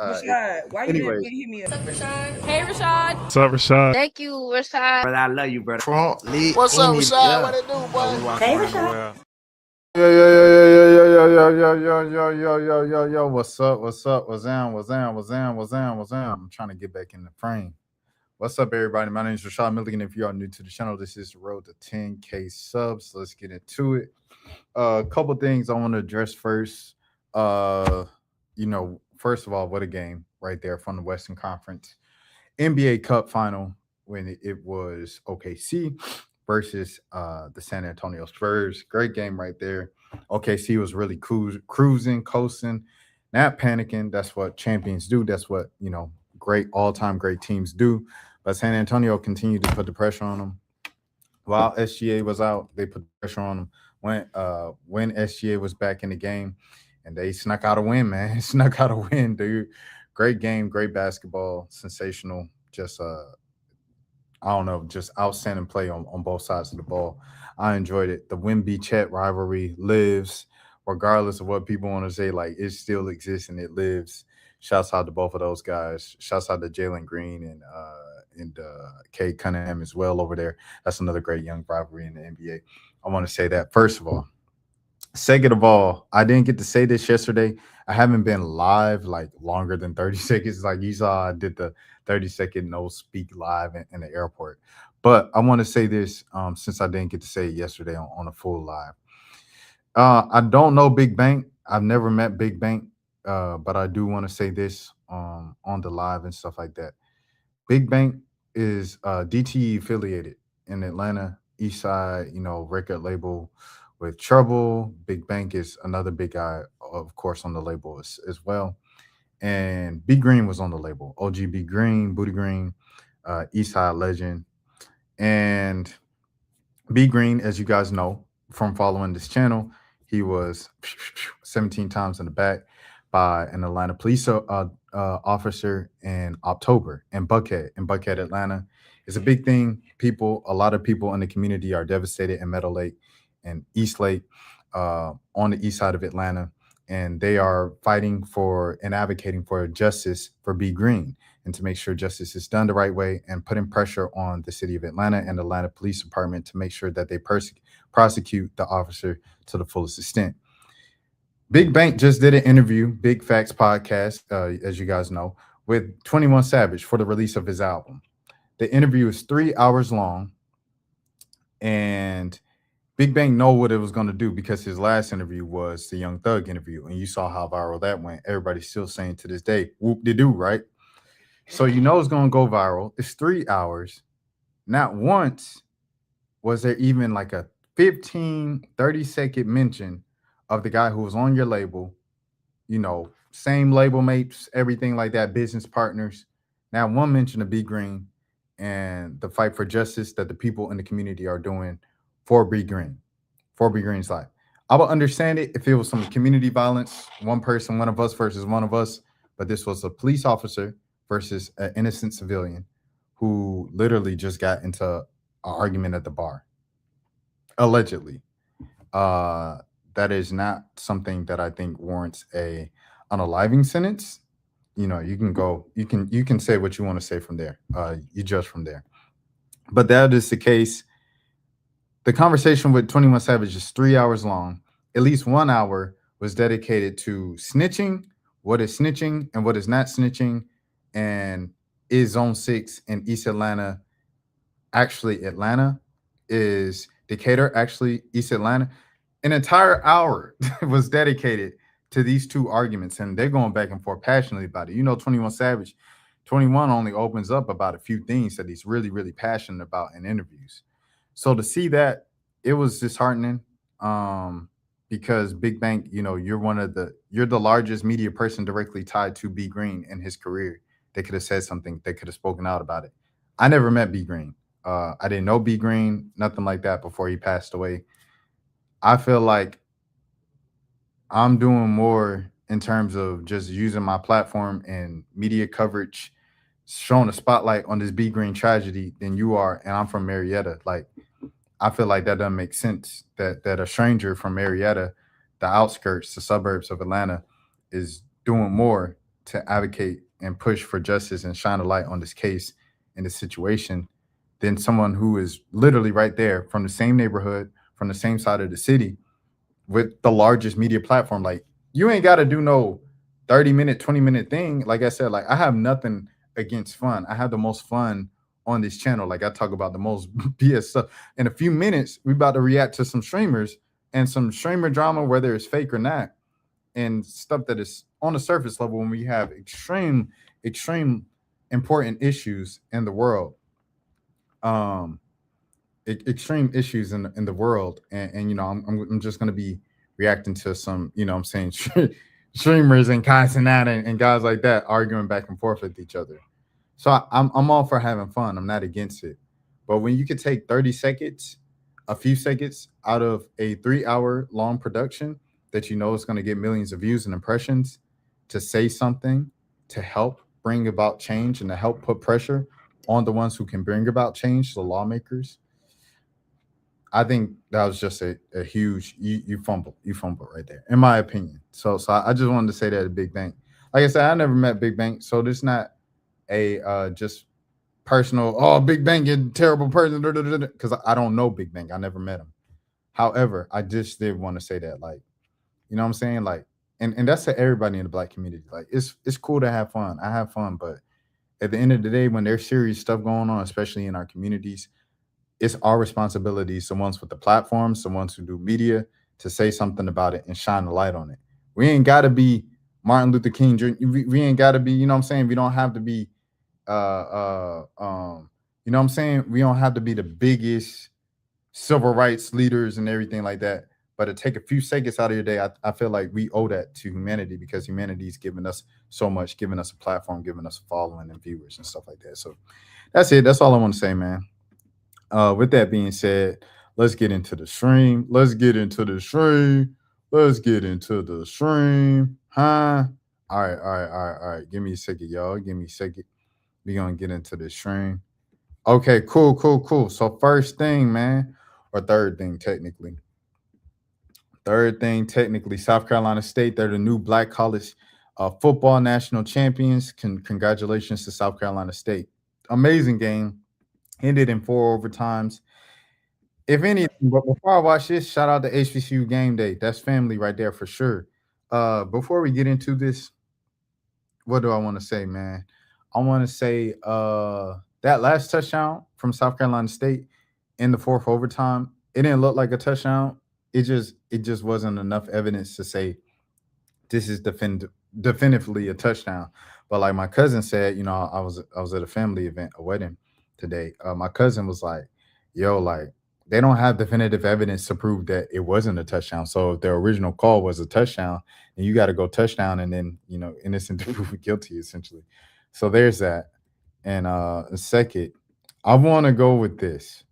Rashad, why you Anyways, didn't hit me up? What's up, Rashad? Hey, Rashad. What's up, Rashad? Thank you, Rashad. brother, I love you, brother. Trump, Lee, What's up, Amy, Rashad? yeah. What it do, boy? Hey, Rashad. Yo. What's up? I'm trying to get back in the frame. What's up, everybody? My name is Rashad Milligan. If you are new to the channel, this is the road to 10K subs. Let's get into it. A couple things I want to address first. First of all, what a game right there from the Western Conference NBA Cup final when it was OKC versus the San Antonio Spurs. Great game right there. OKC was really cruising, coasting, not panicking. That's what champions do. That's what, great all-time great teams do. But San Antonio continued to put the pressure on them. While SGA was out, they put the pressure on them. When SGA was back in the game, and they snuck out a win, man. Snuck out a win, dude. Great game, great basketball, sensational. Just just outstanding play on both sides of the ball. I enjoyed it. The Wemby-Chet rivalry lives, regardless of what people want to say. Like, it still exists and it lives. Shouts out to both of those guys. Shouts out to Jalen Green and Cade Cunningham as well over there. That's another great young rivalry in the NBA. I want to say that first of all. Second of all, I didn't get to say this yesterday. I haven't been live like longer than 30 seconds. Like you saw, I did the 30-second no speak live in the airport. But I want to say this since I didn't get to say it yesterday on a full live. I don't know Big Bank. I've never met Big Bank, but I do want to say this on the live and stuff like that. Big Bank is DTE affiliated in Atlanta, East Side, record label with Trouble. Big Bank is another big guy, of course, on the label as well. And B Green was on the label. OG B Green, Booty Green, East Side legend. And B Green, as you guys know from following this channel, he was 17 times in the back by an Atlanta police officer in October in Buckhead, Atlanta. It's a big thing. A lot of people in the community are devastated in Meadow Lake and East Lake on the east side of Atlanta. And they are fighting for and advocating for justice for B Green and to make sure justice is done the right way and putting pressure on the city of Atlanta and the Atlanta Police Department to make sure that they prosecute the officer to the fullest extent. Big Bank just did an interview, Big Facts podcast, as you guys know, with 21 Savage for the release of his album. The interview is 3 hours long, and Big Bang know what it was going to do because his last interview was the Young Thug interview, and you saw how viral that went. Everybody's still saying to this day, whoop-de-doo, right? So it's going to go viral. It's 3 hours. Not once was there even like a 15, 30-second mention of the guy who was on your label, same label mates, everything like that, business partners. Not one mention of B Green and the fight for justice that the people in the community are doing for B Green's life. I would understand it if it was some community violence, one person, one of us versus one of us, but this was a police officer versus an innocent civilian who literally just got into an argument at the bar. Allegedly. That is not something that I think warrants an unaliving sentence. You can say what you want to say from there. You judge from there. But that is the case. The conversation with 21 Savage is 3 hours long. At least 1 hour was dedicated to snitching, what is snitching and what is not snitching, and is Zone 6 in East Atlanta actually Atlanta? Is Decatur actually East Atlanta? An entire hour was dedicated to these two arguments, and they're going back and forth passionately about it. 21 Savage, 21 only opens up about a few things that he's really, really passionate about in interviews. So to see that, it was disheartening because Big Bank, you're the largest media person directly tied to B Green in his career. They could have said something. They could have spoken out about it. I never met B Green. I didn't know B Green, nothing like that before he passed away. I feel like I'm doing more in terms of just using my platform and media coverage, showing a spotlight on this B Green tragedy than you are. And I'm from Marietta. Like, I feel like that doesn't make sense that a stranger from Marietta, the outskirts, the suburbs of Atlanta, is doing more to advocate and push for justice and shine a light on this case and this situation than someone who is literally right there from the same neighborhood, from the same side of the city, with the largest media platform. Like, you ain't got to do no 30-minute, 20-minute thing. Like I said, like, I have nothing against fun. I have the most fun on this channel. Like, I talk about the most BS stuff. In a few minutes, we about to react to some streamers and some streamer drama, whether it's fake or not, and stuff that is on the surface level when we have extreme important issues in the world. Extreme issues in the world, and I'm just gonna be reacting to some, I'm saying, streamers and guys and guys like that arguing back and forth with each other. So I'm all for having fun. I'm not against it. But when you could take 30 seconds, a few seconds out of a 3-hour long production that is going to get millions of views and impressions to say something to help bring about change and to help put pressure on the ones who can bring about change, the lawmakers, I think that was just a huge, you fumbled right there, in my opinion. So I just wanted to say that to Big Bank. Like I said, I never met Big Bank, so this not a just personal, oh, Big Bank is a terrible person, because I don't know Big Bank. I never met him. However, I just did want to say that, like, you know what I'm saying? Like, and that's to everybody in the Black community. Like, it's cool to have fun. I have fun, but at the end of the day, when there's serious stuff going on, especially in our communities, it's our responsibilities, the ones with the platforms, the ones who do media, to say something about it and shine a light on it. We ain't got to be Martin Luther King Jr. We ain't got to be, you know what I'm saying? We don't have to be, you know what I'm saying? We don't have to be the biggest civil rights leaders and everything like that. But to take a few seconds out of your day, I feel like we owe that to humanity, because humanity's given us so much, giving us a platform, giving us a following and viewers and stuff like that. So that's it. That's all I want to say, man. With that being said, let's get into the stream. Huh? All right. Give me a second, y'all. Give me a second. We're going to get into the stream. Okay, cool. So first thing, man, or third thing, technically. South Carolina State, they're the new Black college football national champions. Congratulations to South Carolina State. Amazing game. Ended in 4 overtimes. If anything, but before I watch this, shout out to HBCU game day. That's family right there for sure. Before we get into this, what do I want to say, man? I want to say that last touchdown from South Carolina State in the 4th overtime, it didn't look like a touchdown. It just wasn't enough evidence to say this is definitively a touchdown. But like my cousin said, I was at a family event, a wedding today. My cousin was like, yo, like, they don't have definitive evidence to prove that it wasn't a touchdown. So if their original call was a touchdown, then you got to go touchdown and then, innocent to prove guilty, essentially. So there's that. And second, I want to go with this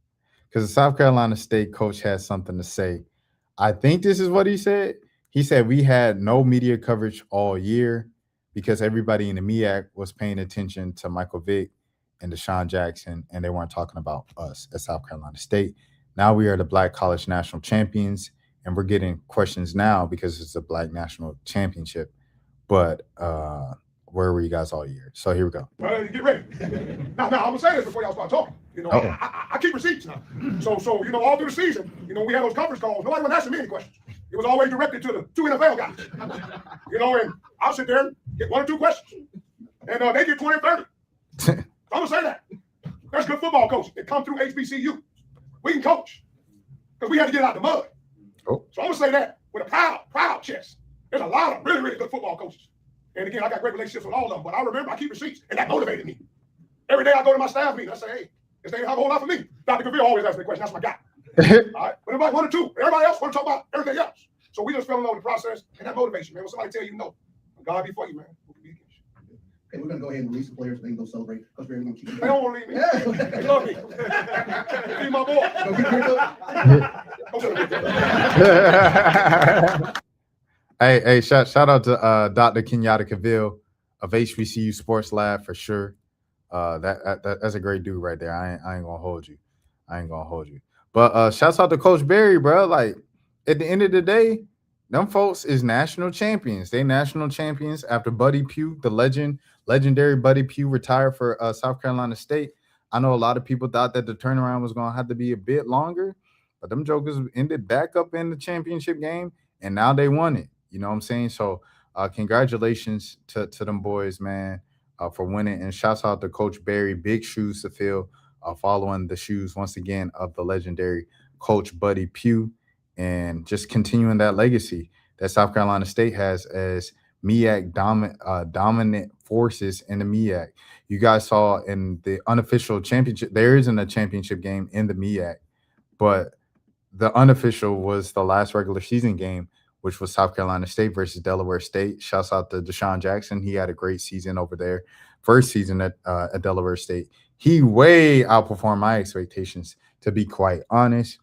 because the South Carolina State coach has something to say. I think this is what he said. He said we had no media coverage all year because everybody in the MEAC was paying attention to Michael Vick and Deshaun Jackson, and they weren't talking about us at South Carolina State. Now we are the Black College National Champions, and we're getting questions now because it's a Black National Championship. But where were you guys all year? So here we go. Get ready. Now, I'm going to say this before y'all start talking. I keep receipts now. So all through the season, we had those conference calls. Nobody was asking me any questions. It was always directed to the 2 NFL guys. And I'll sit there and get 1 or 2 questions. And they get 20 or 30. So I'm going to say that. There's good football coaches that come through HBCU. We can coach because we had to get out of the mud. Oh. So I'm going to say that with a proud chest. There's a lot of really, really good football coaches. And again, I got great relationships with all of them. But I remember I keep receipts, and that motivated me. Every day I go to my staff meeting, I say, hey, this thing have a whole lot for me. Dr. Gavir always asks me a question. That's my guy. All right? But everybody 1 or 2. Everybody else want to talk about everything else. So we just fell in love with the process, and that motivates you, man. When somebody tell you no, God be for you, man. Okay, we're going to go ahead and release the players so they can go celebrate. Because we're going to keep They don't want to leave me. Yeah. They love me. Be my boy. Hey, shout out to Dr. Kenyatta Cavill of HBCU Sports Lab for sure. That's a great dude right there. I ain't gonna hold you. But shouts out to Coach Barry, bro. Like, at the end of the day, Them folks is national champions. They national champions after Buddy Pugh, the legendary Buddy Pugh, retired for South Carolina State. I know a lot of people thought that the turnaround was going to have to be a bit longer, but them jokers ended back up in the championship game, and now they won it. You know what I'm saying? So congratulations to them boys, man, for winning. And shouts out to Coach Barry. Big shoes to fill, following the shoes, once again, of the legendary Coach Buddy Pugh, and just continuing that legacy that South Carolina State has as MEAC dominant forces in the MEAC. You guys saw in the unofficial championship, there isn't a championship game in the MEAC, but the unofficial was the last regular season game, which was South Carolina State versus Delaware State. Shouts out to Deshaun Jackson. He had a great season over there. First season at Delaware State. He way outperformed my expectations, to be quite honest.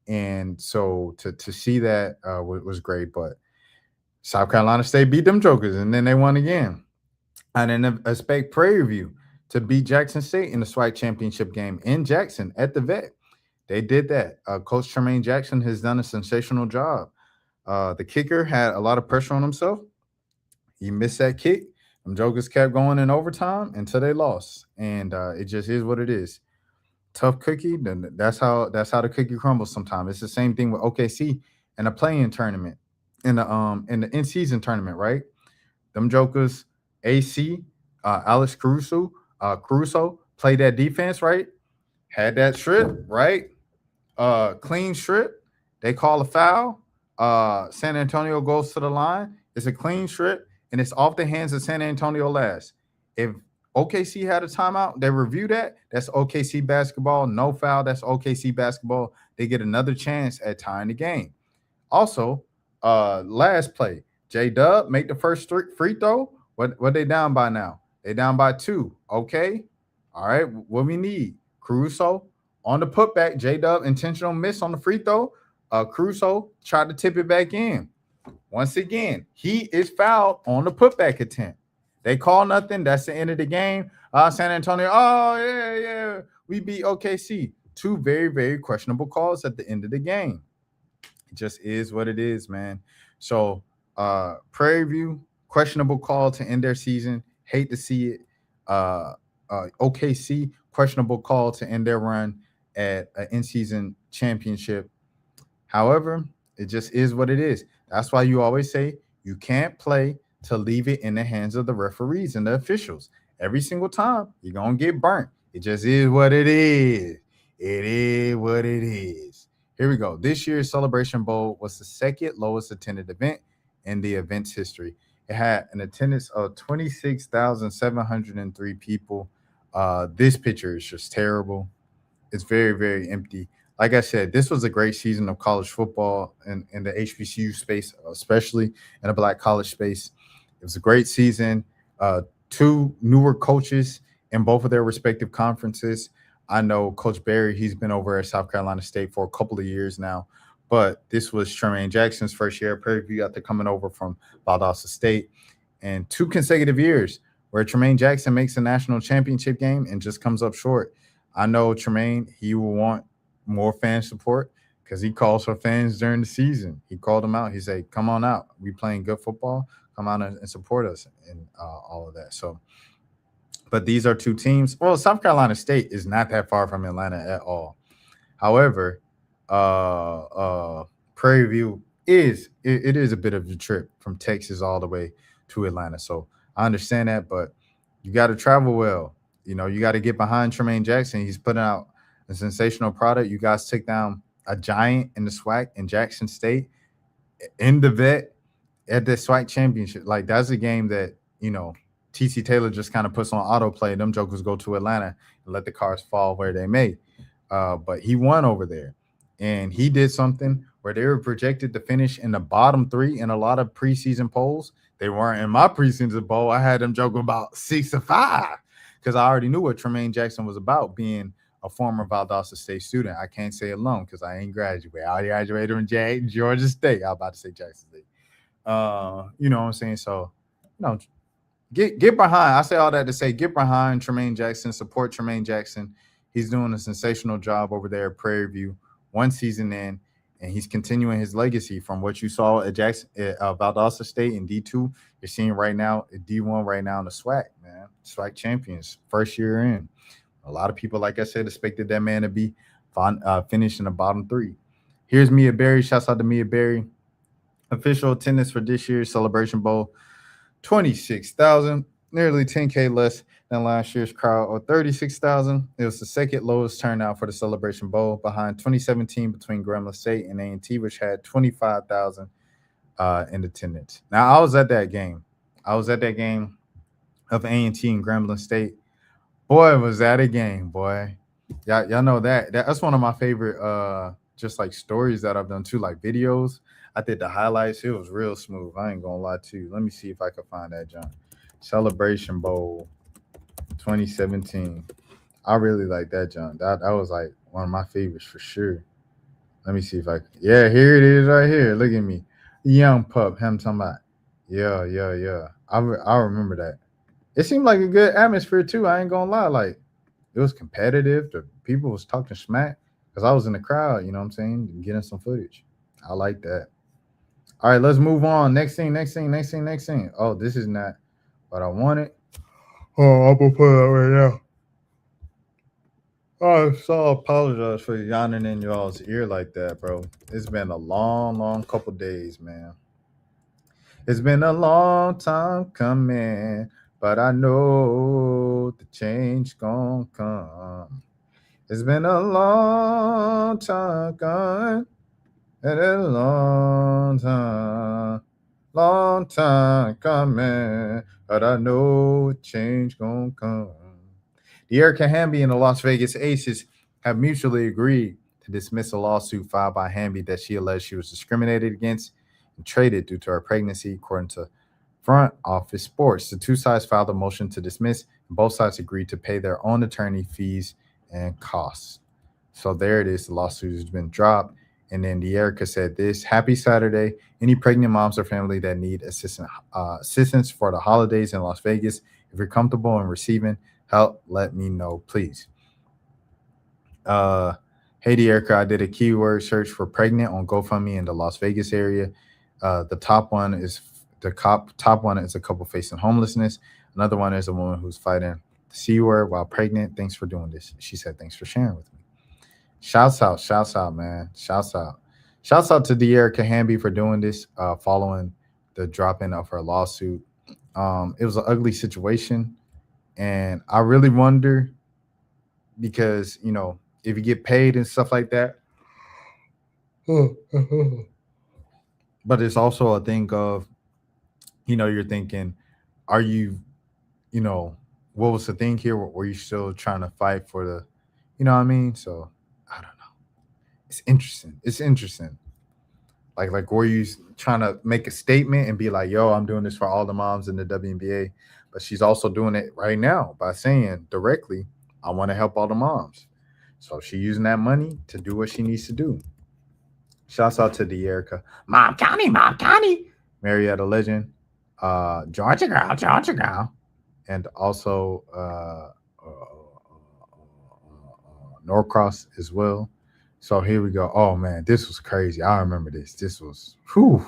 And so to see that was great. But South Carolina State beat them jokers, and then they won again. I didn't expect Prairie View to beat Jackson State in the SWAC championship game in Jackson at the Vet. They did that. Coach Tremaine Jackson has done a sensational job. The kicker had a lot of pressure on himself. He missed that kick. Them jokers kept going in overtime until they lost. And it just is what it is. Tough cookie, then that's how the cookie crumbles sometimes. It's the same thing with OKC in a play-in tournament, in the in-season tournament, right? Them jokers, AC, Alex Caruso played that defense, right? Had that strip, right? Clean strip. They call a foul. San Antonio goes to the line. It's a clean strip, and it's off the hands of San Antonio last. If OKC had a timeout, they review that. That's OKC basketball. No foul. That's OKC basketball. They get another chance at tying the game. Also, last play, J-Dub make the first free throw. What they down by now? They down by 2. Okay. All right. What we need? Caruso on the putback. J-Dub intentional miss on the free throw. Caruso tried to tip it back in. Once again, he is fouled on the putback attempt. They call nothing. That's the end of the game. San Antonio, oh, yeah. We beat OKC. 2 very, very questionable calls at the end of the game. It just is what it is, man. So, Prairie View, questionable call to end their season. Hate to see it. OKC, questionable call to end their run at an in-season championship. However, it just is what it is. That's why you always say you can't play to leave it in the hands of the referees and the officials. Every single time, you're going to get burnt. It just is what it is. It is what it is. Here we go. This year's Celebration Bowl was the second lowest attended event in the event's history. It had an attendance of 26,703 people. This picture is just terrible. It's very, very empty. Like I said, this was a great season of college football in the HBCU space, especially in the Black college space. It was a great season. 2 newer coaches in both of their respective conferences. I know Coach Barry, he's been over at South Carolina State for a couple of years now, but this was Tremaine Jackson's first year at Prairie View after coming over from Valdosta State, and 2 consecutive years where Tremaine Jackson makes a national championship game and just comes up short. I know Tremaine, he will want more fan support because he calls for fans during the season. He called them out. He said, come on out. We playing good football. Come out and support us and all of that. So, but these are 2 teams. Well, South Carolina State is not that far from Atlanta at all. However, Prairie View is a bit of a trip from Texas all the way to Atlanta. So I understand that, but you got to travel well. You know, you got to get behind Tremaine Jackson. He's putting out a sensational product. You guys took down a giant in the SWAC in Jackson State in the Vet at the SWAC championship. Like, that's a game that, you know, TC Taylor just kind of puts on autoplay. Them jokers go to Atlanta and let the cards fall where they may. But he won over there. And he did something where they were projected to finish in the bottom 3 in a lot of preseason polls. They weren't in my preseason poll. I had them joking about 6-5 because I already knew what Tremaine Jackson was about, being a former Valdosta State student. I can't say alone because I ain't graduated. I graduated from Georgia State. I was about to say Jackson State. You know what I'm saying? So, you know, get behind. I say all that to say get behind Tremaine Jackson, support Tremaine Jackson. He's doing a sensational job over there at Prairie View, 1 season in, and he's continuing his legacy from what you saw at Valdosta State in D2. You're seeing right now at D1 right now in the SWAC, man. SWAC champions, first year in. A lot of people, like I said, expected that man to be finished in the bottom 3. Here's Mia Berry. Shouts out to Mia Berry. Official attendance for this year's Celebration Bowl, 26,000, nearly 10K less than last year's crowd of 36,000. It was the second lowest turnout for the Celebration Bowl, behind 2017 between Grambling State and A&T, which had 25,000 in attendance. Now, I was at that game. Of A&T and Grambling State. Boy, was that a game, boy. Y'all know that's one of my favorite just like stories that I've done too, like videos. I did the highlights. It was real smooth. I ain't gonna lie to you. Let me see if I can find that, John. Celebration Bowl 2017. I really like that, John. That was like one of my favorites for sure. Let me see if I can. Yeah, here it is right here. Look at me. Young pup. Him talking about. Yeah. I remember that. It seemed like a good atmosphere too. I ain't gonna lie. Like, it was competitive. The people was talking smack because I was in the crowd, you know what I'm saying? Getting some footage. I like that. All right, let's move on. Next thing. Oh, this is not what I wanted. Oh, I'm gonna put it up right now. Oh, so I apologize for yawning in y'all's ear like that, bro. It's been a long couple days, man. It's been a long time coming, but I know the change gonna come. It's been a long time coming, and a long time coming, but I know change gonna come. Dearica Hamby and the Las Vegas Aces have mutually agreed to dismiss a lawsuit filed by Hamby that she alleged she was discriminated against and traded due to her pregnancy, according to Front Office Sports. The two sides filed a motion to dismiss, and both sides agreed to pay their own attorney fees and costs. So there it is. The lawsuit has been dropped. And then Dearica said this: Happy Saturday. Any pregnant moms or family that need assistance for the holidays in Las Vegas, if you're comfortable in receiving help, let me know, please. Hey, Dearica, I did a keyword search for pregnant on GoFundMe in the Las Vegas area. The top one is a couple facing homelessness. Another one is a woman who's fighting the C word while pregnant. Thanks for doing this. She said, thanks for sharing with me. Shouts out, man. Shouts out to Dearica Hamby for doing this, following the dropping of her lawsuit. It was an ugly situation, and I really wonder, because, you know, if you get paid and stuff like that, but it's also a thing of, you know, you're thinking, are you, you know, what was the thing here? Were you still trying to fight for the, you know what I mean? So I don't know. It's interesting. Like, were you trying to make a statement and be like, yo, I'm doing this for all the moms in the WNBA? But she's also doing it right now by saying directly, I want to help all the moms. So she's using that money to do what she needs to do. Shouts out to Dearica. Mom County. Marietta legend. Georgia girl. And also Norcross as well. So here we go. Oh, man, this was crazy. I remember this. This was, whew.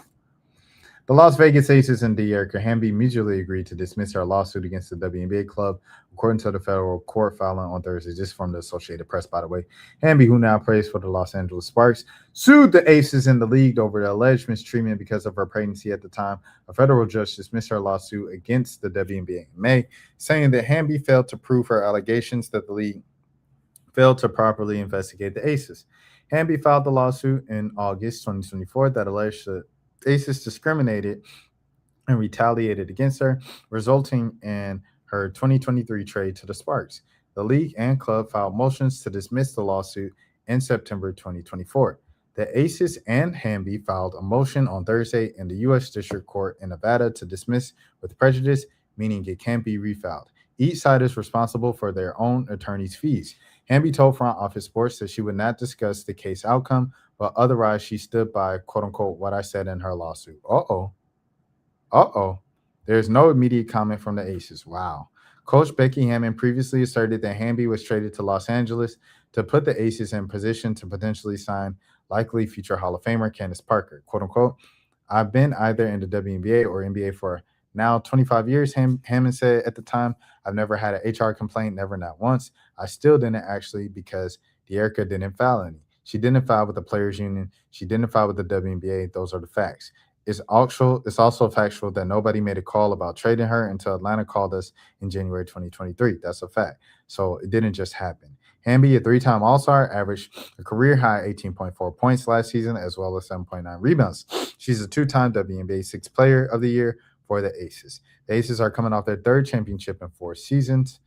The Las Vegas Aces and Dearica Hamby mutually agreed to dismiss her lawsuit against the WNBA club, according to the federal court filing on Thursday. Just from the Associated Press, by the way. Hamby, who now plays for the Los Angeles Sparks, sued the Aces and the league over the alleged mistreatment because of her pregnancy at the time. A federal judge dismissed her lawsuit against the WNBA in May, saying that Hamby failed to prove her allegations that the league failed to properly investigate the Aces. Hamby filed the lawsuit in August 2024 that alleged that Aces discriminated and retaliated against her, resulting in her 2023 trade to the Sparks. The league and club filed motions to dismiss the lawsuit in September 2024. The Aces and Hamby filed a motion on Thursday in the U.S. District Court in Nevada to dismiss with prejudice, meaning it can't be refiled. Each side is responsible for their own attorney's fees. Hamby told Front Office Sports that she would not discuss the case outcome, but otherwise she stood by, quote unquote, what I said in her lawsuit. There's no immediate comment from the Aces. Wow. Coach Becky Hammon previously asserted that Hamby was traded to Los Angeles to put the Aces in position to potentially sign likely future Hall of Famer Candace Parker, quote unquote. I've been either in the WNBA or NBA for now 25 years, Hammond said at the time. I've never had an HR complaint, never, not once. I still didn't actually because Dearica didn't file any. She didn't file with the Players Union. She didn't file with the WNBA. Those are the facts. It's also factual that nobody made a call about trading her until Atlanta called us in January 2023. That's a fact. So it didn't just happen. Hamby, a three-time All-Star, averaged a career-high 18.4 points last season, as well as 7.9 rebounds. She's a two-time WNBA Sixth Player of the Year for the Aces. The Aces are coming off their third championship in 4 seasons,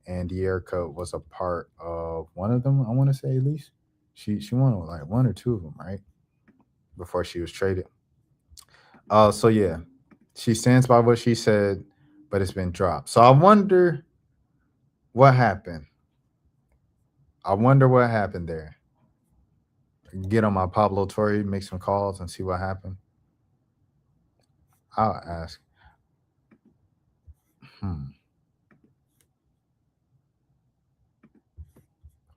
and Dearica was a part of one of them, I want to say at least. She won like 1 or 2 of them, right? Before she was traded. So yeah, she stands by what she said, but it's been dropped. So I wonder what happened. There. Get on my Pablo Torre, make some calls, and see what happened. I'll ask.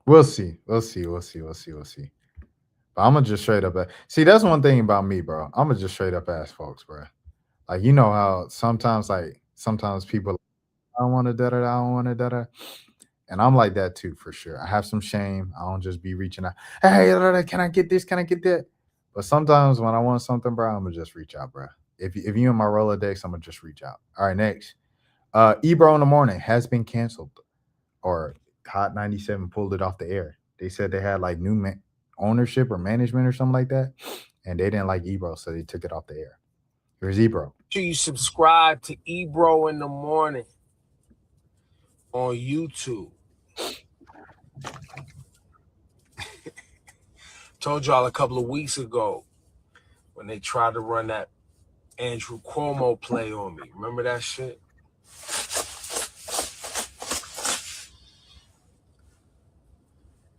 We'll see. But I'm gonna just straight up see. That's one thing about me, bro. I'm gonna just straight up ask folks, bro. Like, you know how sometimes people, I don't want to da da. I don't want to da da. And I'm like that too, for sure. I have some shame. I don't just be reaching out. Hey, can I get this? Can I get that? But sometimes when I want something, bro, I'm gonna just reach out, bro. If you in my Rolodex, I'm gonna just reach out. All right, next. Ebro in the Morning has been canceled, or Hot 97 pulled it off the air. They said they had like new ownership or management or something like that, and they didn't like Ebro, so they took it off the air. Here's Ebro. Sure you subscribe to Ebro in the Morning on YouTube. Told y'all a couple of weeks ago when they tried to run that Andrew Cuomo play on me. Remember that shit?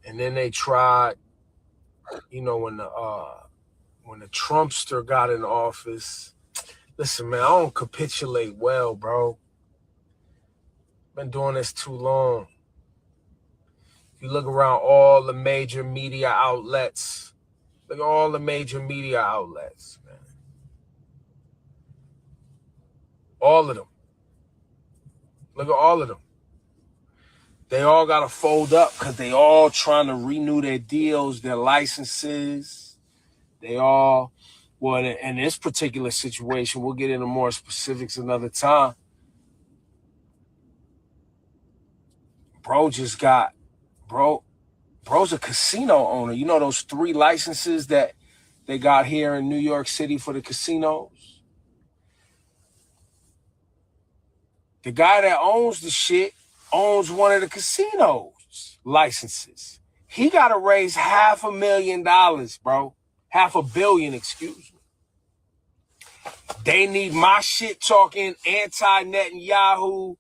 And then they tried, you know, when the Trumpster got in office. Listen, man, I don't capitulate well, bro. Been doing this too long. If you look around all the major media outlets, man. All of them. Look at all of them. They all got to fold up because they all trying to renew their deals, their licenses. They all, well, in this particular situation, we'll get into more specifics another time. Bro's a casino owner. You know those 3 licenses that they got here in New York City for the casinos? The guy that owns the shit owns one of the casinos licenses. He got to raise $500,000, bro. $500 million, excuse me. They need my shit talking anti-Netanyahu,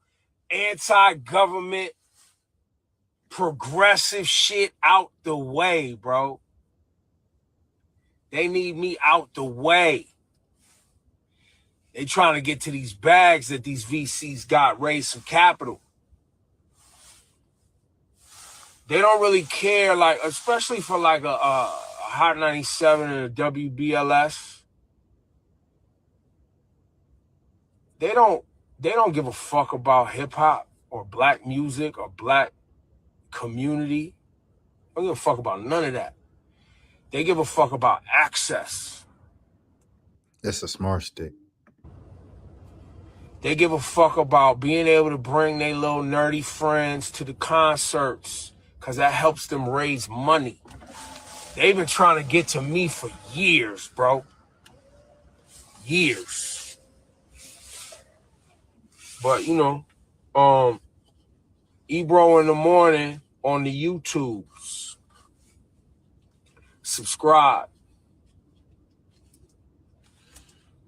anti-government, progressive shit out the way, bro. They need me out the way. They trying to get to these bags that these VCs got, raise some capital. They don't really care, like, especially for like a Hot 97 and a WBLS. They don't give a fuck about hip hop or black music or black community. They don't give a fuck about none of that. They give a fuck about access. It's a smart stick. They give a fuck about being able to bring their little nerdy friends to the concerts because that helps them raise money. They've been trying to get to me for years, bro. Years. But, you know, Ebro in the Morning on the YouTubes. Subscribe.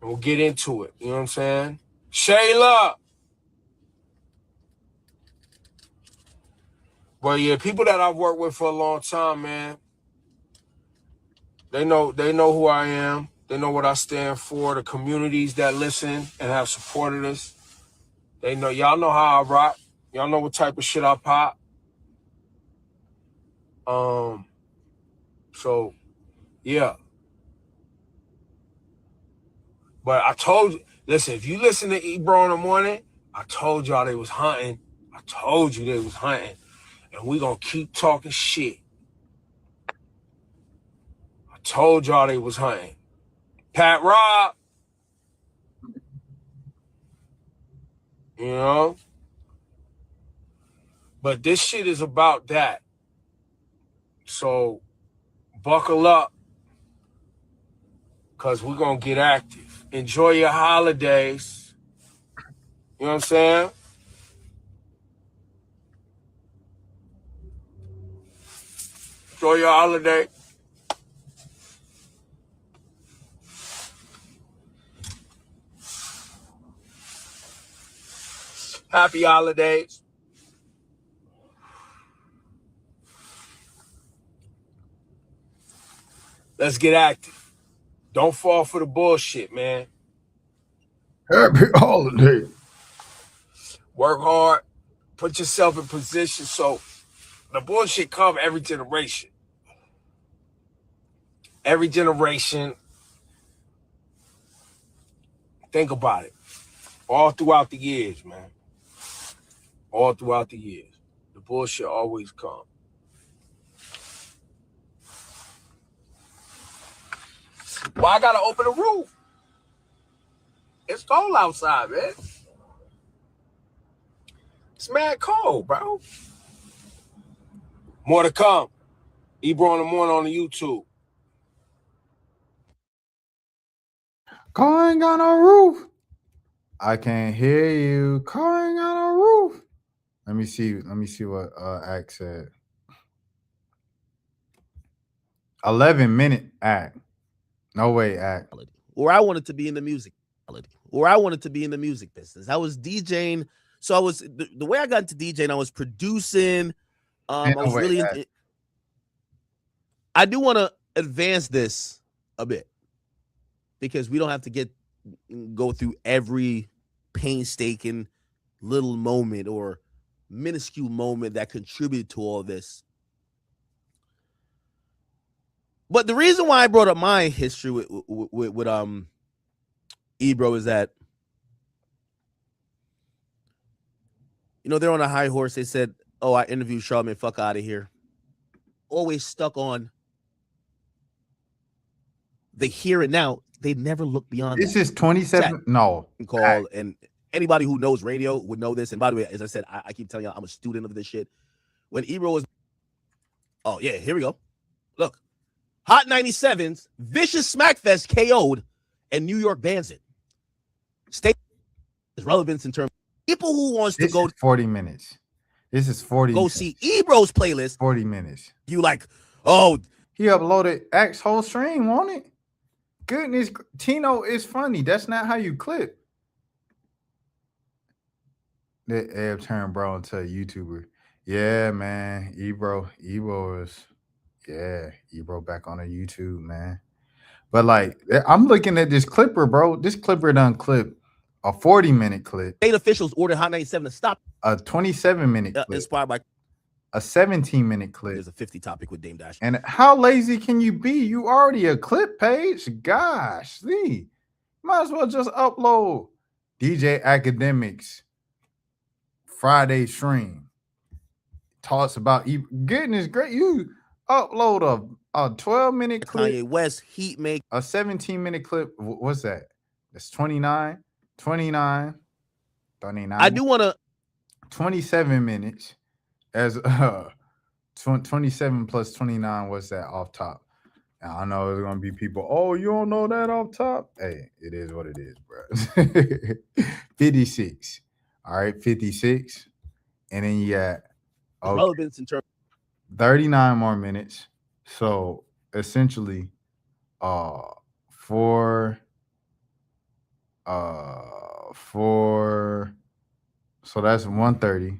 And we'll get into it. You know what I'm saying? Shayla. But yeah, people that I've worked with for a long time, man, they know who I am. They know what I stand for. The communities that listen and have supported us, they know. Y'all know how I rock. Y'all know what type of shit I pop. So Yeah. But I told you, listen, if you listen to Ebro in the morning, I told y'all they was hunting. I told you they was hunting. And we gonna keep talking shit. I told y'all they was hunting. Pat Rob. You know? But this shit is about that. So buckle up. Because we're going to get active. Enjoy your holidays. You know what I'm saying? Enjoy your holiday. Happy holidays. Let's get active. Don't fall for the bullshit, man. Happy holiday. Work hard. Put yourself in position so the bullshit come every generation. Every generation. Think about it. All throughout the years, man. All throughout the years. The bullshit always comes. Why I gotta open the roof? It's cold outside, man. It's mad cold, bro. More to come. Ebro in the morning on the YouTube. Car ain't got no roof. I can't hear you. Car ain't got no roof. Let me see what Act said. 11-minute Act. No way, Act. Or I wanted to be in the music. Or I wanted to be in the music business. I was DJing. So I was the way I got into DJing, I was producing. I was really I do want to advance this a bit because we don't have to go through every painstaking little moment or minuscule moment that contributed to all this. But the reason why I brought up my history with Ebro is that, you know, they're on a high horse. They said, "Oh, I interviewed Charlamagne. Fuck out of here." Always stuck on the here and now. They never look beyond. This is 27. No. Call, and anybody who knows radio would know this. And by the way, as I said, I keep telling you, I'm a student of this shit. When Ebro was, oh yeah, here we go. Look, Hot 97's Vicious Smackfest KO'd, and New York bans it. State relevance in terms of people who wants to go 40 minutes. This is 40 go minutes. see Ebro's playlist. 40 minutes. You like, oh, he uploaded Act's whole stream, won't it? Goodness, Tino is funny. That's not how you clip. The Eb turned bro into a YouTuber. Yeah, man. Ebro is, yeah, Ebro back on a YouTube, man. But like, I'm looking at this clipper, bro. This clipper done clip a 40-minute clip. State officials ordered Hot 97 to stop. A 27-minute clip. Inspired by a 17-minute clip. There's a 50 topic with Dame Dash. And how lazy can you be? You already a clip page. Gosh, see, might as well just upload DJ Academics Friday stream. Talks about goodness great. You upload a 12-minute clip. Kanye West heat make a 17-minute clip. What's that? That's 29, 39. I do want to 27 minutes. As 27 plus 29, what's that off top? Now, I know there's gonna be people, oh, you don't know that off top? Hey, it is what it is, bro. 56. All right, 56. And then you got relevance in terms 39 more minutes. So essentially, so that's 130.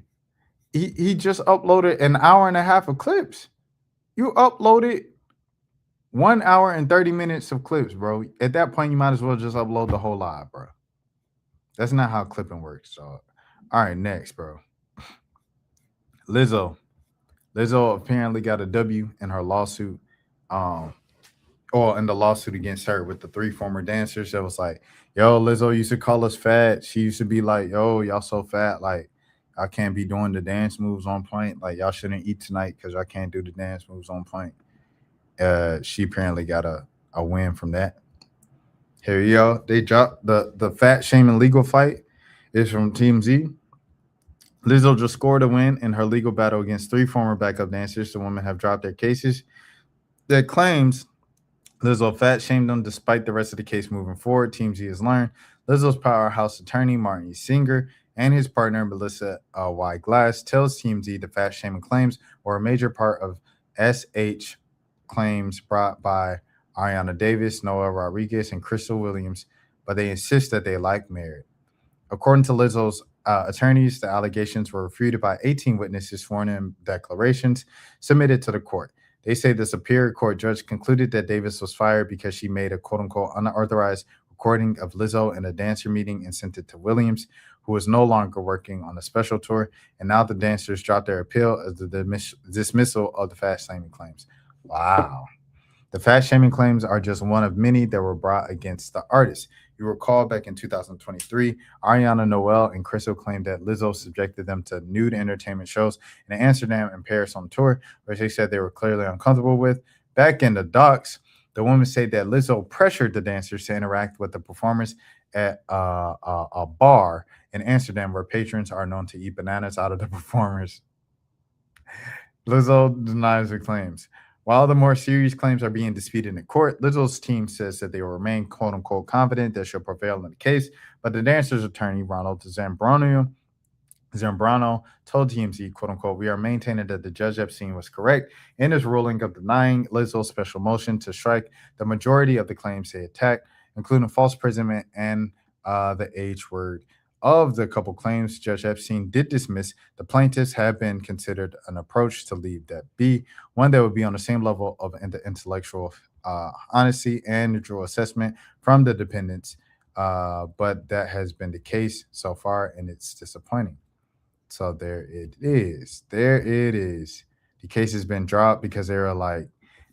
He just uploaded an hour and a half of clips. You uploaded 1 hour and 30 minutes of clips, bro. At that point, you might as well just upload the whole live, bro. That's not how clipping works. So, all right, next, bro. Lizzo apparently got a W in her lawsuit or in the lawsuit against her with the 3 former dancers that was like, yo, Lizzo used to call us fat. She used to be like, yo, y'all so fat. Like, I can't be doing the dance moves on point. Like, y'all shouldn't eat tonight because I can't do the dance moves on point. She apparently got a win from that. Here you go. They dropped the fat shaming legal fight is from Team Z. Lizzo just scored a win in her legal battle against 3 former backup dancers. The women have dropped their cases that claims Lizzo fat shamed them despite the rest of the case moving forward. Team Z has learned Lizzo's powerhouse attorney, Martin E. Singer, and his partner, Melissa Y. Glass, tells Team Z the fat shaming claims were a major part of SH claims brought by Ariana Davis, Noah Rodriguez, and Crystal Williams, but they insist that they lack merit. According to Lizzo's attorneys, the allegations were refuted by 18 witnesses sworn in declarations submitted to the court. They say the Superior Court judge concluded that Davis was fired because she made a quote-unquote unauthorized recording of Lizzo in a dancer meeting and sent it to Williams, who is no longer working on a special tour, and now the dancers dropped their appeal as the dismissal of the fat shaming claims. Wow. The fat shaming claims are just one of many that were brought against the artist. You recall back in 2023, Ariana Noel and Crystal claimed that Lizzo subjected them to nude entertainment shows in Amsterdam and Paris on tour, which they said they were clearly uncomfortable with. Back in the docs, the women say that Lizzo pressured the dancers to interact with the performers at a bar in Amsterdam where patrons are known to eat bananas out of the performers. Lizzo denies the claims. While the more serious claims are being disputed in court, Lizzo's team says that they will remain quote-unquote confident that she'll prevail in the case, but the dancer's attorney, Ronald Zambrano, told TMZ, quote-unquote, we are maintaining that the Judge Epstein was correct in his ruling of denying Lizzo's special motion to strike the majority of the claims they attacked, including false imprisonment and the H word. Of the couple claims Judge Epstein did dismiss, the plaintiffs have been considered an approach to leave that be, one that would be on the same level of intellectual honesty and neutral assessment from the defendants, but that has been the case so far, and it's disappointing. So there it is. There it is. The case has been dropped because they were like,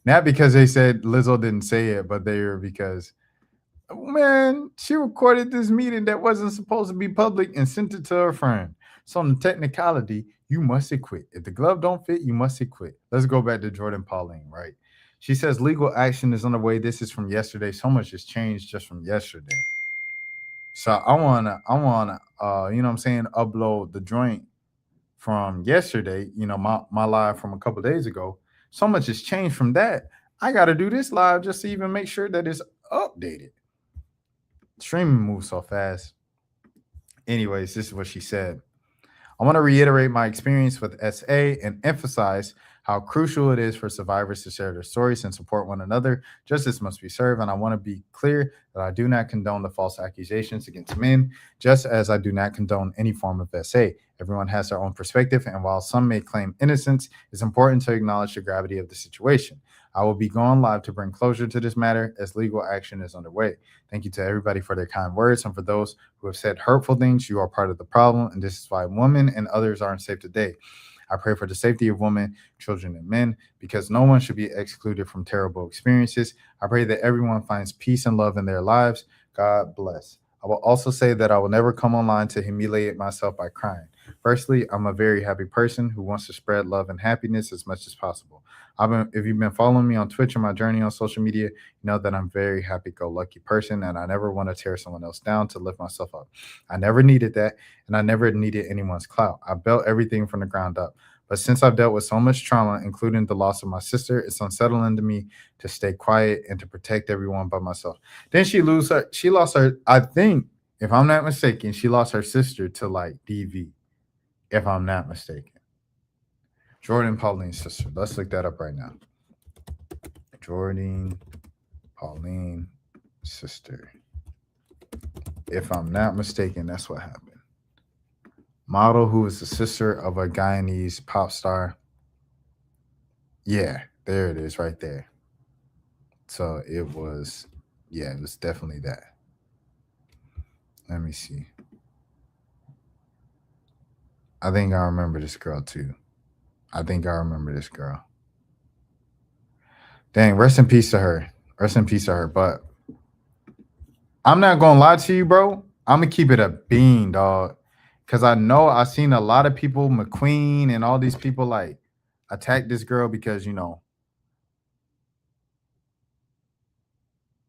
not because they said Lizzo didn't say it, but they were because, man, she recorded this meeting that wasn't supposed to be public and sent it to her friend. So on the technicality, you must acquit. If the glove don't fit, you must acquit. Let's go back to Jordan Pauline, right? She says legal action is underway. This is from yesterday. So much has changed just from yesterday. So I wanna, you know what I'm saying, upload the joint from yesterday, you know, my live from a couple days ago. So much has changed from that. I gotta do this live just to even make sure that it's updated. Streaming moves so fast. Anyways, this is what she said. I want to reiterate my experience with SA and emphasize how crucial it is for survivors to share their stories and support one another. Justice must be served, and I want to be clear that I do not condone the false accusations against men, just as I do not condone any form of SA. Everyone has their own perspective, and while some may claim innocence, it's important to acknowledge the gravity of the situation. I will be going live to bring closure to this matter as legal action is underway. Thank you to everybody for their kind words, and for those who have said hurtful things. You are part of the problem, and this is why women and others aren't safe today. I pray for the safety of women, children, and men, because no one should be excluded from terrible experiences. I pray that everyone finds peace and love in their lives. God bless. I will also say that I will never come online to humiliate myself by crying. Firstly, I'm a very happy person who wants to spread love and happiness as much as possible. If you've been following me on Twitch and my journey on social media, you know that I'm a very happy-go-lucky person, and I never want to tear someone else down to lift myself up. I never needed that, and I never needed anyone's clout. I built everything from the ground up. But since I've dealt with so much trauma, including the loss of my sister, it's unsettling to me to stay quiet and to protect everyone but myself. Then she lost her, I think, if I'm not mistaken, she lost her sister to like DV, if I'm not mistaken. Jordan Pauline's sister. Let's look that up right now. Jordan Pauline sister. If I'm not mistaken, that's what happened. Model who is the sister of a Guyanese pop star. Yeah, there it is right there. So it was definitely that. Let me see. I think I remember this girl too. Dang, rest in peace to her. Rest in peace to her. But I'm not gonna lie to you, bro. I'm gonna keep it a bean, dog. Cause I know I've seen a lot of people, McQueen and all these people, like attack this girl because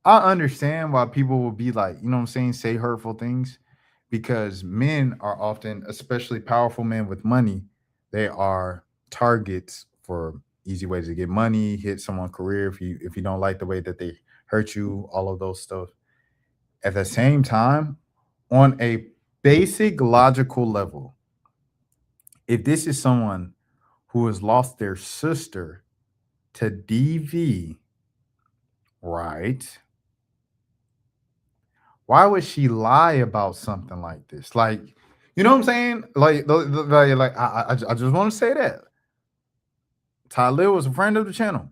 I understand why people will be like, you know what I'm saying, say hurtful things, because men are often, especially powerful men with money, they are targets for easy ways to get money, hit someone's career if you don't like the way that they hurt you, all of those stuff. At the same time, on a basic logical level, if this is someone who has lost their sister to DV, right? Why would she lie about something like this? Like, you know what I'm saying? I just want to say that Talib was a friend of the channel.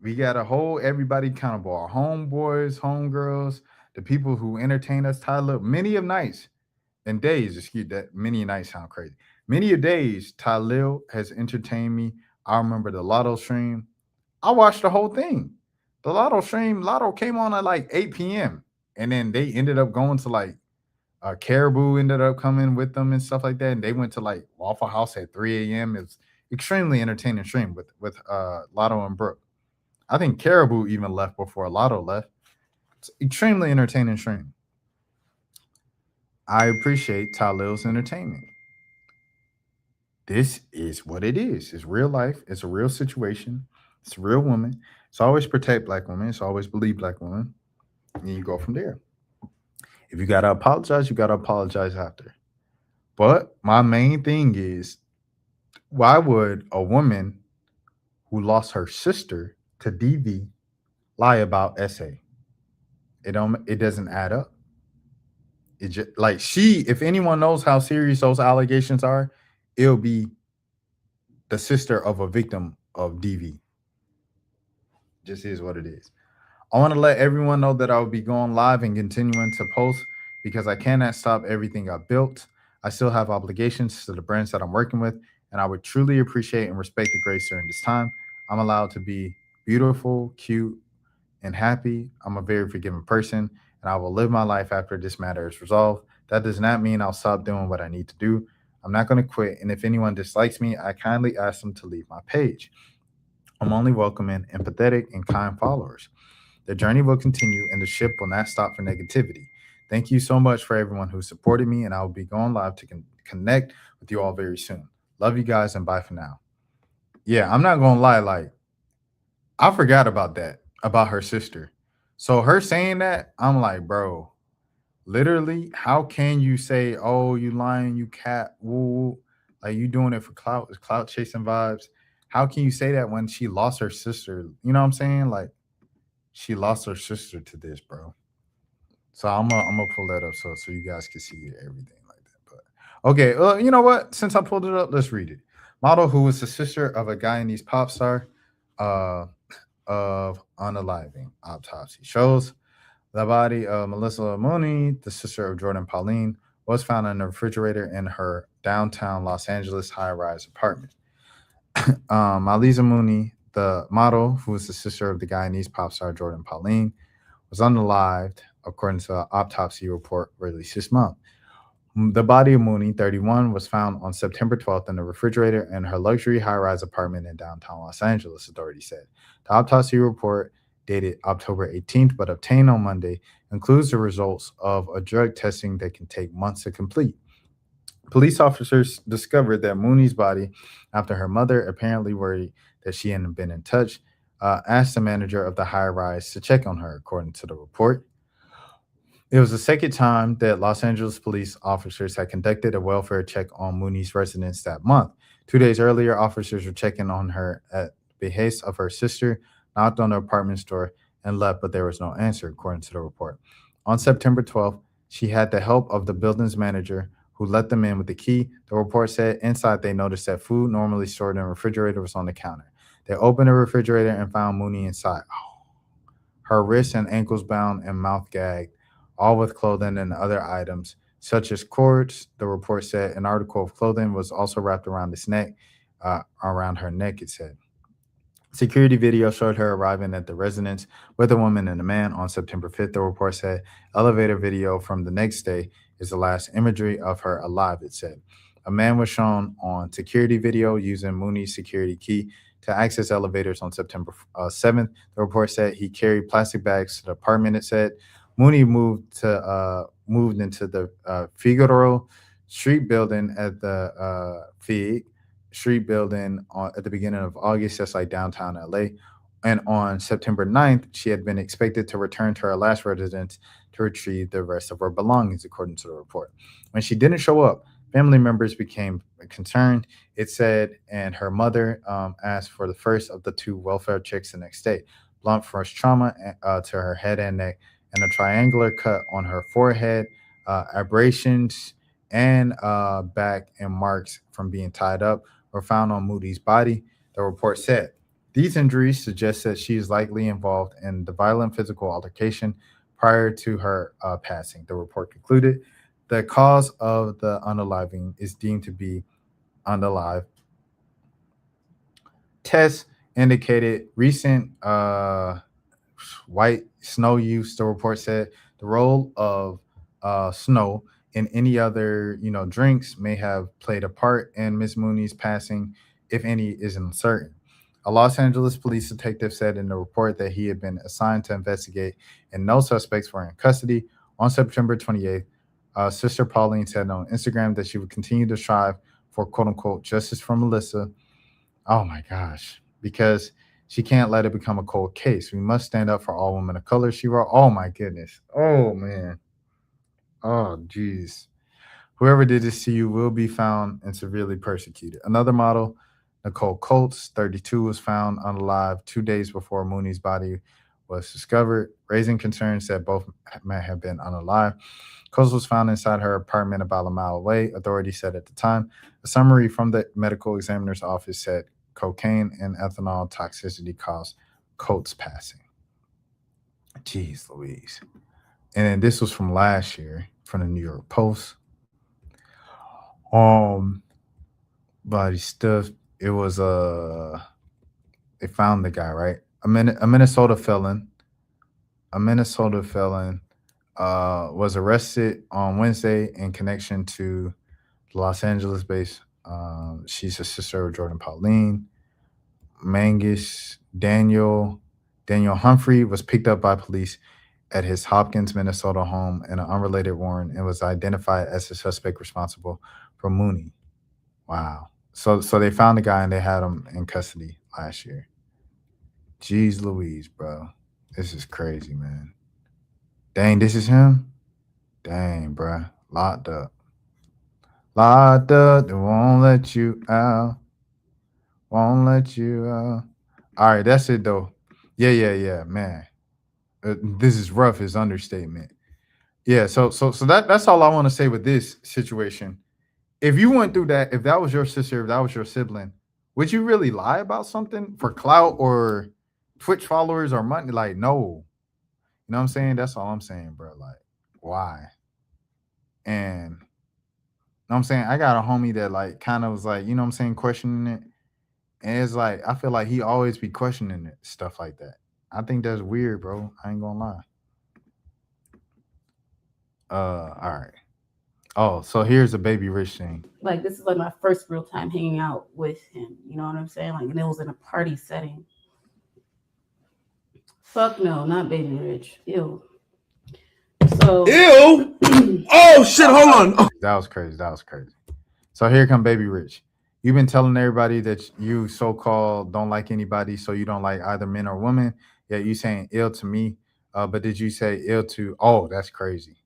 We got to hold everybody accountable. Our homeboys, homegirls, the people who entertain us. Talib, many of nights and days. Excuse that. Many nights sound crazy. Many of days, Talib has entertained me. I remember the Lotto stream. I watched the whole thing. The Lotto stream, Lotto came on at like 8 p.m. And then they ended up going to like Caribou ended up coming with them and stuff like that. And they went to like Waffle House at 3 a.m. It's extremely entertaining stream with Lotto and Brooke. I think Caribou even left before Lotto left. It's extremely entertaining stream. I appreciate Talil's entertainment. This is what it is. It's real life. It's a real situation. It's a real woman. It's always protect black women. It's always believe black women. And you go from there. If you got to apologize, you got to apologize after. But my main thing is, why would a woman who lost her sister to DV lie about SA? It doesn't add up. It just like if anyone knows how serious those allegations are, it'll be the sister of a victim of DV. Just is what it is. I want to let everyone know that I will be going live and continuing to post because I cannot stop everything I built. I still have obligations to the brands that I'm working with, and I would truly appreciate and respect the grace during this time. I'm allowed to be beautiful, cute, and happy. I'm a very forgiving person, and I will live my life after this matter is resolved. That does not mean I'll stop doing what I need to do. I'm not going to quit, and if anyone dislikes me, I kindly ask them to leave my page. I'm only welcoming empathetic and kind followers. The journey will continue, and the ship will not stop for negativity. Thank you so much for everyone who supported me, and I will be going live to connect with you all very soon. Love you guys, and bye for now. Yeah, I'm not going to lie. Like, I forgot about that, about her sister. So her saying that, I'm like, bro, literally, how can you say, oh, you lying, you cat, woo, like you doing it for clout, it's clout chasing vibes. How can you say that when she lost her sister? You know what I'm saying? Like, she lost her sister to this, bro. So I'm gonna pull that up so you guys can see everything like that. But okay, you know what? Since I pulled it up, let's read it. Model who was the sister of a Guyanese pop star of unaliving autopsy shows the body of Melissa Mooney, the sister of Jordan Pauline, was found in a refrigerator in her downtown Los Angeles high-rise apartment. Melissa Mooney, the model who was the sister of the Guyanese pop star Jordan Pauline, was unalived, according to an autopsy report released this month. The body of Mooney, 31, was found on September 12th in a refrigerator in her luxury high-rise apartment in downtown Los Angeles, authorities said. The autopsy report, dated October 18th but obtained on Monday, includes the results of a drug testing that can take months to complete. Police officers discovered that Mooney's body after her mother, apparently worried that she hadn't been in touch, asked the manager of the high-rise to check on her, according to the report. It was the second time that Los Angeles police officers had conducted a welfare check on Mooney's residence that month. 2 days earlier, officers were checking on her at the behest of her sister, knocked on the apartment door, and left, but there was no answer, according to the report. On September 12th, she had the help of the building's manager, who let them in with the key. The report said inside they noticed that food normally stored in a refrigerator was on the counter. They opened the refrigerator and found Mooney inside. Her wrists and ankles bound and mouth gagged, all with clothing and other items, such as cords. The report said an article of clothing was also wrapped around his neck, around her neck, it said. Security video showed her arriving at the residence with a woman and a man on September 5th. The report said elevator video from the next day is the last imagery of her alive, it said. A man was shown on security video using Mooney's security key to access elevators on September 7th. The report said he carried plastic bags to the apartment, it said. Mooney moved into the Figueroa Street building at the Fig Street building at the beginning of August, just like downtown LA. And on September 9th, she had been expected to return to her last residence to retrieve the rest of her belongings, according to the report. When she didn't show up, family members became concerned, it said, and her mother asked for the first of the 2 welfare checks the next day. Blunt force trauma to her head and neck, and a triangular cut on her forehead, abrasions, and back, and marks from being tied up were found on Moody's body, the report said. These injuries suggest that she is likely involved in the violent physical altercation prior to her passing, the report concluded. The cause of the unaliving is deemed to be unalive. Tests indicated recent white snow use, the report said. The role of snow in any other, drinks may have played a part in Miss Mooney's passing, if any, is uncertain. A Los Angeles police detective said in the report that he had been assigned to investigate and no suspects were in custody. On September 28th, Sister Pauline said on Instagram that she would continue to strive for quote-unquote justice for Melissa. Oh my gosh, because she can't let it become a cold case. We must stand up for all women of color, she wrote. Oh my goodness. Oh man. Oh, geez. Whoever did this to you will be found and severely persecuted. Another model, Nicole Colts, 32, was found unalive 2 days before Mooney's body was discovered, raising concerns that both may have been unalive. Colts was found inside her apartment about a mile away, authorities said at the time. A summary from the medical examiner's office said cocaine and ethanol toxicity caused Colts' passing. Jeez Louise. And then this was from last year, from the New York Post. Body stuff. It was they found the guy, right? A Minnesota felon. A Minnesota felon was arrested on Wednesday in connection to the Los Angeles-based. She's a sister of Jordan Pauline. Mangus Daniel Humphrey was picked up by police at his Hopkins, Minnesota home in an unrelated warrant and was identified as the suspect responsible for Mooney. Wow. So they found the guy and they had him in custody last year. Jeez Louise, bro. This is crazy, man. Dang, this is him? Dang, bro. Locked up. Locked up, they won't let you out. Won't let you out. All right, that's it, though. Yeah, man. This is rough, is understatement. Yeah, so that's all I want to say with this situation. If you went through that, if that was your sister, if that was your sibling, would you really lie about something for clout or Twitch followers or money? Like, no. You know what I'm saying? That's all I'm saying, bro. Like, why? And you know what I'm saying? I got a homie that like kind of was like, you know what I'm saying, questioning it. And it's like, I feel like he always be questioning it, stuff like that. I think that's weird, bro. I ain't gonna lie. All right. Oh, so here's a Baby Rich thing. Like, this is like my first real time hanging out with him. You know what I'm saying? Like, and it was in a party setting. Fuck no, not Baby Rich. Ew. So. Ew. Oh shit! Hold on. That was crazy. So here come Baby Rich. You've been telling everybody that you so-called don't like anybody, so you don't like either men or women. Yeah, you saying ill to me, but did you say ill to? Oh, that's crazy.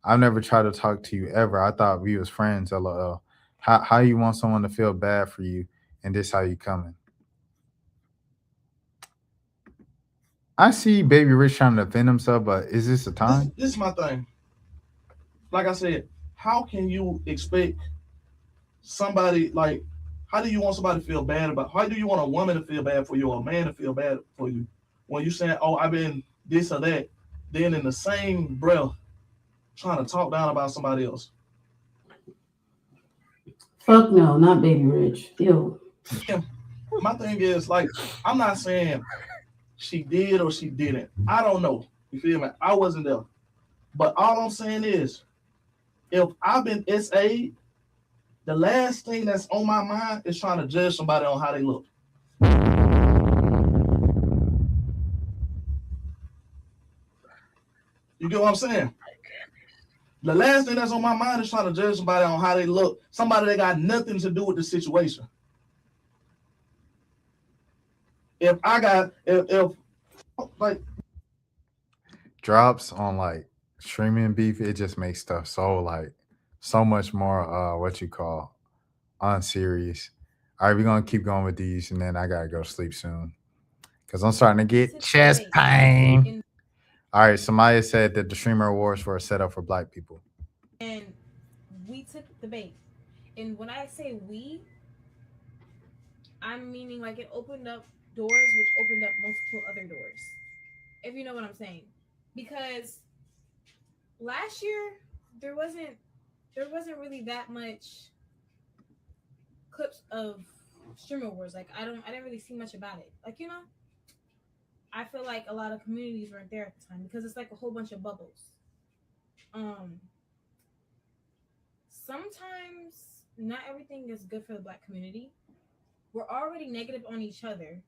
I've never tried to talk to you ever. I thought we was friends. LOL. How you want someone to feel bad for you, and this how you coming? I see Baby Rich trying to defend himself, but is this the time? This is my thing. Like I said, how can you expect somebody, like, how do you want somebody to feel bad about? How do you want a woman to feel bad for you or a man to feel bad for you when you saying, oh, I've been this or that, then in the same breath trying to talk down about somebody else? Fuck no, not Baby Rich. Ew. my thing is, like, I'm not saying she did or she didn't. I don't know. You feel me? I wasn't there. But all I'm saying is, if I've been SA'd, the last thing that's on my mind is trying to judge somebody on how they look. You get what I'm saying? The last thing that's on my mind is trying to judge somebody on how they look. Somebody that got nothing to do with the situation. If like drops on like streaming beef, it just makes stuff so much more what you call unserious. All right, we're gonna keep going with these, and then I gotta go sleep soon because I'm starting to get chest pain. All right, Samaya said that the streamer awards were a setup for black people, and we took the bait. And when I say we, I'm meaning like it opened up doors, which opened up multiple other doors. If you know what I'm saying, because last year there wasn't really that much clips of streamer wars. Like I didn't really see much about it. Like, you know, I feel like a lot of communities weren't there at the time because it's like a whole bunch of bubbles. Sometimes not everything is good for the black community. We're already negative on each other,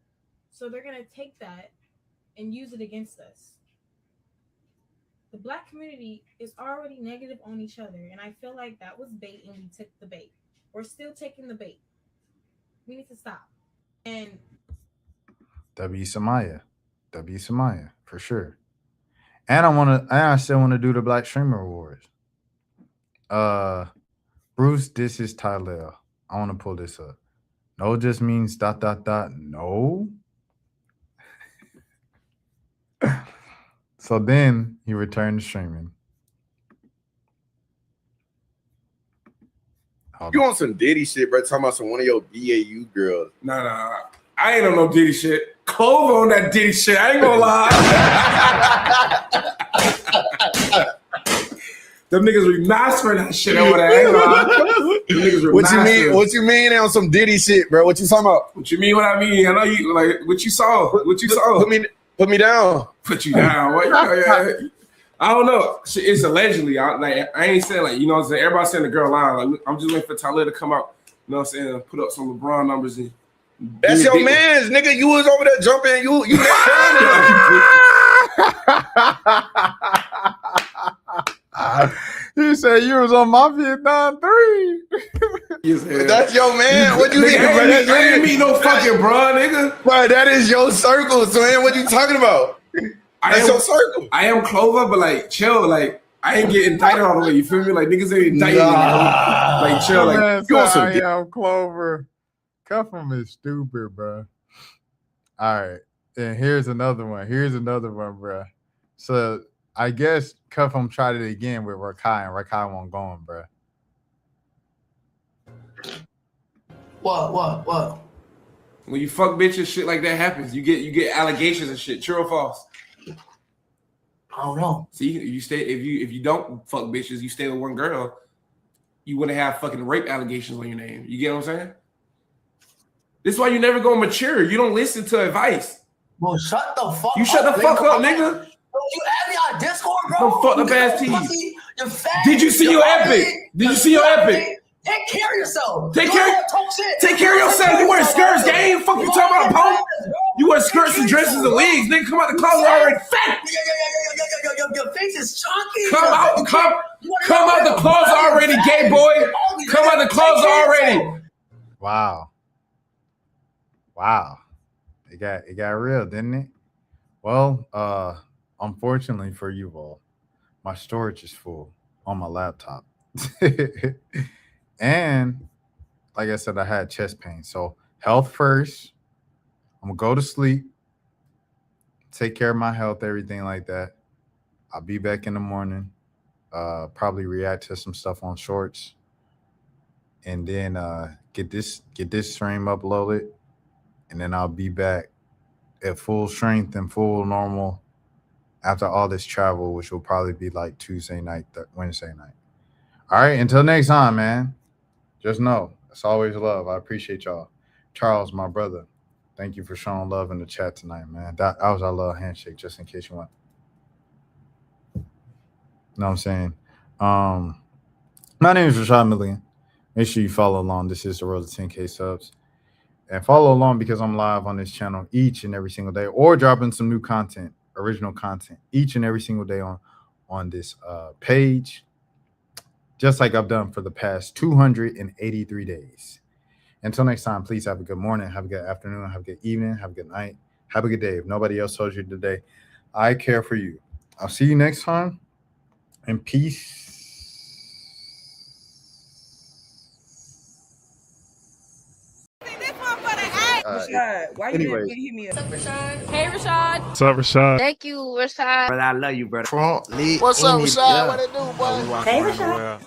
so they're gonna take that and use it against us. The black community is already negative on each other, and I feel like that was bait, and we took the bait. We're still taking the bait. We need to stop. And W Samaya for sure. And I still want to do the Black Streamer Awards. Bruce, this is Tyler. I want to pull this up. No just means ... No. So then he returned to streaming. You on some Diddy shit, bro? Talking about some one of your BAU girls. Nah. I ain't on no Diddy shit. Clover on that Diddy shit. I ain't gonna lie. Them niggas remastering that shit over there. I ain't gonna lie. Them niggas What you mean? What you mean on some Diddy shit, bro? What you talking about? What you mean? What I mean? I know you like what you saw. What you saw? Put me down. Put you down. What? I don't know. It's allegedly. I ain't saying like, you know what I'm saying? Everybody's saying the girl lying. Like, I'm just waiting for Tyler to come out, you know what I'm saying, put up some LeBron numbers. And that's your man's, nigga. You was over there jumping. You You said you was on my Vietnam 3. That's your man. What you mean, bro? I ain't mean no fucking bro, nigga. Bro, that is your circle, man. What you talking about? That's your circle. I am Clover, but like chill, like I ain't getting indicted all the way. You feel me? Like niggas ain't indicted. Like chill, like you on some Clover. Cuff him is stupid, bro. All right, and here's another one, bro. So I guess Cuff him tried it again with Rakai, and Rakai won't go on, bro. What? When you fuck bitches, shit like that happens. You get allegations and shit. True or false? I don't know. See, if you don't fuck bitches, you stay with one girl, you wouldn't have fucking rape allegations on your name. You get what I'm saying? This is why you never go mature. You don't listen to advice. Well, shut the fuck up. You shut the fuck up, nigga. You add me on Discord, bro. Don't fuck the ass teeth. You're fat. Did you see your epic? Did you see your epic? Take care of yourself. Take care of yourself. You wear skirts, gang. Fuck you talking about, punk? You wear skirts and dresses and wigs. Nigga, come out the closet already fat. Your face is chunky. Come out the closet already, gay boy. Come out the closet already. Wow. It got real, didn't it? Well, unfortunately for you all, my storage is full on my laptop. And like I said, I had chest pain. So health first. I'm gonna go to sleep, take care of my health, everything like that. I'll be back in the morning. Probably react to some stuff on shorts, and then get this stream uploaded, and then I'll be back at full strength and full normal after all this travel, which will probably be like Tuesday night, Wednesday night. All right, until next time, man. Just know, it's always love. I appreciate y'all. Charles, my brother, Thank you for showing love in the chat tonight, man. That was our little handshake, just in case you want. You know what I'm saying? My name is Rashad Milligan. Make sure you follow along. This is the road to 10K subs. And follow along because I'm live on this channel each and every single day, or dropping some new content, original content, each and every single day on this page, just like I've done for the past 283 days. Until next time, please have a good morning, have a good afternoon, have a good evening, have a good night, have a good day. If nobody else told you today, I care for you. I'll see you next time, and peace. Rashad, why you didn't hit me up? What's up, Rashad? Hey, Rashad. What's up, Rashad? Thank you, Rashad. Brother, I love you, brother. What's up, Rashad? What it do, boy? Hey, Rashad.